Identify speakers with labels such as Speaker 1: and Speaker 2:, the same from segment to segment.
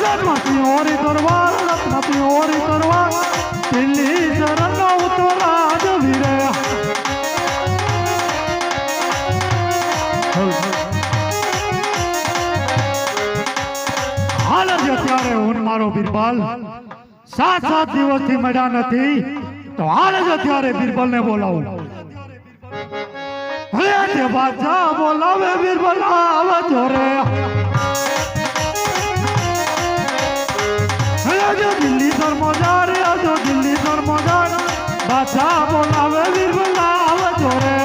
Speaker 1: રત્નતી ઓરી તરવાર રત્નતી ઓરી તરવાર દિલ્હી શરણનો ઉતરાજ વીરે હાલ જ અત્યારે હું મારો બિરબલ 7 દિવસથી મળ્યા નથી તો હાલ જ અત્યારે બિરબલને બોલાવું હવે તે બાદશાહ બોલાવે બિરબલ આવે જોરે जो दिल्ली सरमोदार जो दिल्ली सरमोदार बादशाह बोलावे बिरबल आवे जोरे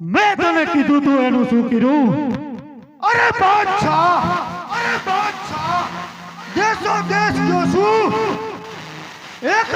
Speaker 1: मैं तने कीधु तू एनु शू कीधु
Speaker 2: अरे बादशाह देशो देश जो शू एक